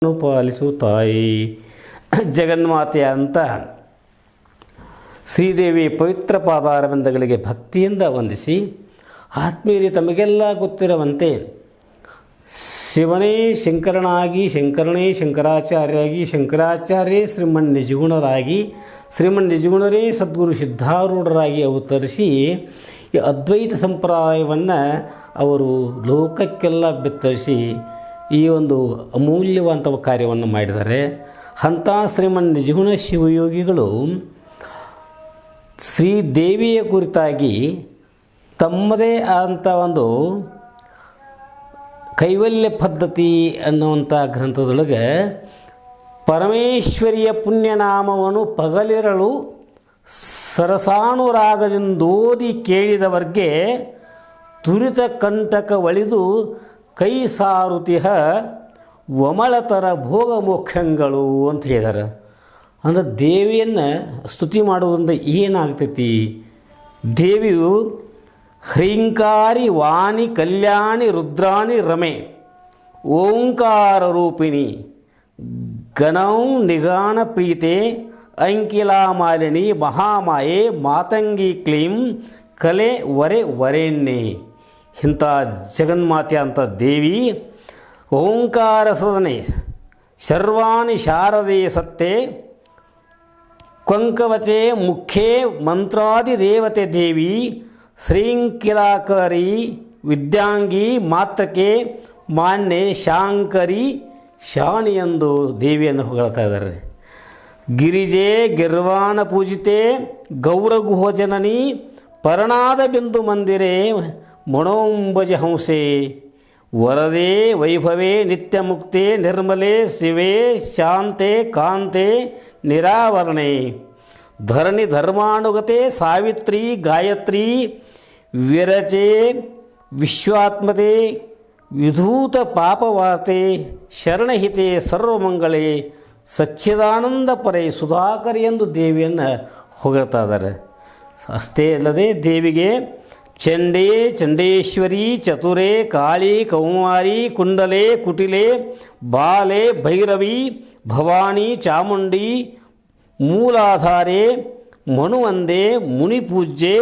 ಪಾಲಿಸು ತಾಯಿ ಜಗನ್ಮಾತೆ ಅಂತ ಶ್ರೀದೇವಿ ಪವಿತ್ರ ಪಾದಾರವಿಂದಗಳಿಗೆ ಭಕ್ತಿಯಿಂದ ವಂದಿಸಿ, ಆತ್ಮೀಯರೇ, ತಮಗೆಲ್ಲ ಗೊತ್ತಿರುವಂತೆ ಶಿವನೇ ಶಂಕರನಾಗಿ, ಶಂಕರನೇ ಶಂಕರಾಚಾರ್ಯರಾಗಿ, ಶಂಕರಾಚಾರ್ಯೇ ಶ್ರೀಮನ್ ನಿಜಗುಣರಾಗಿ, ಶ್ರೀಮನ್ ನಿಜಗುಣರೇ ಸದ್ಗುರು ಸಿದ್ಧಾರೂಢರಾಗಿ ಅವತರಿಸಿ ಈ ಅದ್ವೈತ ಸಂಪ್ರದಾಯವನ್ನು ಅವರು ಲೋಕಕ್ಕೆಲ್ಲ ಬಿತ್ತರಿಸಿ ಈ ಒಂದು ಅಮೂಲ್ಯವಂತ ಕಾರ್ಯವನ್ನು ಮಾಡಿದ್ದಾರೆ. ಅಂಥ ಶ್ರೀಮನ್ ನಿಜಗುಣ ಶಿವಯೋಗಿಗಳು ಶ್ರೀದೇವಿಯ ಕುರಿತಾಗಿ ತಮ್ಮದೇ ಆದಂಥ ಒಂದು ಕೈವಲ್ಯ ಪದ್ಧತಿ ಅನ್ನುವಂಥ ಗ್ರಂಥದೊಳಗೆ ಪರಮೇಶ್ವರಿಯ ಪುಣ್ಯನಾಮವನ್ನು ಪಗಲಿರಳು ಸರಸಾನುರಾಗದಿಂದೋದಿ ಕೇಳಿದವರ್ಗೆ ತುರಿತ ಕಂಟಕ ಒಳಿದು ಕೈ ಸಾರುತಿಹ ವಮಳತರ ಭೋಗ ಮೋಕ್ಷಗಳು ಅಂತ ಹೇಳಿದ್ದಾರೆ. ಅಂದರೆ ದೇವಿಯನ್ನು ಸ್ತುತಿ ಮಾಡುವುದರಿಂದ ಏನಾಗ್ತೈತಿ? ದೇವಿಯು ಹ್ರೀಂಕಾರಿ ವಾಣಿ ಕಲ್ಯಾಣಿ ರುದ್ರಾಣಿ ರಮೆ ಓಂಕಾರ ರೂಪಿಣಿ ಗಣೌ ನಿಗಾಣ ಪ್ರೀತೆ ಅಂಕಿಲಾಮಾಲಿನಿ ಮಹಾಮಾಯೆ ಮಾತಂಗಿ ಕ್ಲೀಂ ಕಲೆ ವರೆಣ್ಯೆ. ಇಂಥ ಜಗನ್ಮಾತೆ ಅಂತ ದೇವಿ ಓಂಕಾರ ಸದನೆ ಶರ್ವಾಣಿ ಶಾರದೆ ಸತ್ತೆ ಕೊಂಕವಚೆ ಮುಖ್ಯೆ ಮಂತ್ರಾದಿ ದೇವತೆ ದೇವಿ ಶ್ರೀಂಕಿಲಾಕರಿ ವಿದ್ಯಾಂಗಿ ಮಾತ್ರಕ್ಕೆ ಮಾನ್ಯೆ ಶಾಂಕರಿ ಶಾಣಿ ಎಂದು ದೇವಿಯನ್ನು ಹೊಗಳ್ತಾ ಇದ್ದಾರೆ. ಗಿರಿಜೆ ಗಿರ್ವಾಣ ಪೂಜಿತೆ ಗೌರಗುಹೋಜನನಿ ಪರಣಾದ ಬಿಂದು ಮಂದಿರೆ ಮಣೋಂಬಜ ಹಂಸೆ ವರದೆ ವೈಭವೇ ನಿತ್ಯ ಮುಕ್ತೆ ನಿರ್ಮಲೆ ಶಿವೆ ಶಾಂತೆ ಕಾಂತೆ ನಿರಾವರಣೆ ಧರಣಿ ಧರ್ಮಾನುಗತೆ ಸಾವಿತ್ರಿ ಗಾಯತ್ರಿ ವಿರಚೆ ವಿಶ್ವಾತ್ಮತೆ ವಿಧೂತ ಪಾಪವಾತೆ ಶರಣಹಿತೆ ಸರ್ವಮಂಗಳೆ ಸಚ್ಚಿದಾನಂದ ಪರೈ ಸುಧಾಕರಿ ಎಂದು ದೇವಿಯನ್ನು ಹೊಗಳ್ತಾ ಇದ್ದಾರೆ. ಅಷ್ಟೇ ಅಲ್ಲದೆ ದೇವಿಗೆ ಚಂಡೇ ಚಂಡೇಶ್ವರಿ ಚತುರೆ ಕಾಳಿ ಕೌಮಾರಿ ಕುಂಡಲೆ ಕುಟಿಲೆ ಬಾಲೆ ಭೈರವಿ ಭವಾನಿ ಚಾಮುಂಡಿ ಮೂಲಾಧಾರೆ ಮನುವಂದೆ ಮುನಿಪೂಜ್ಯೆ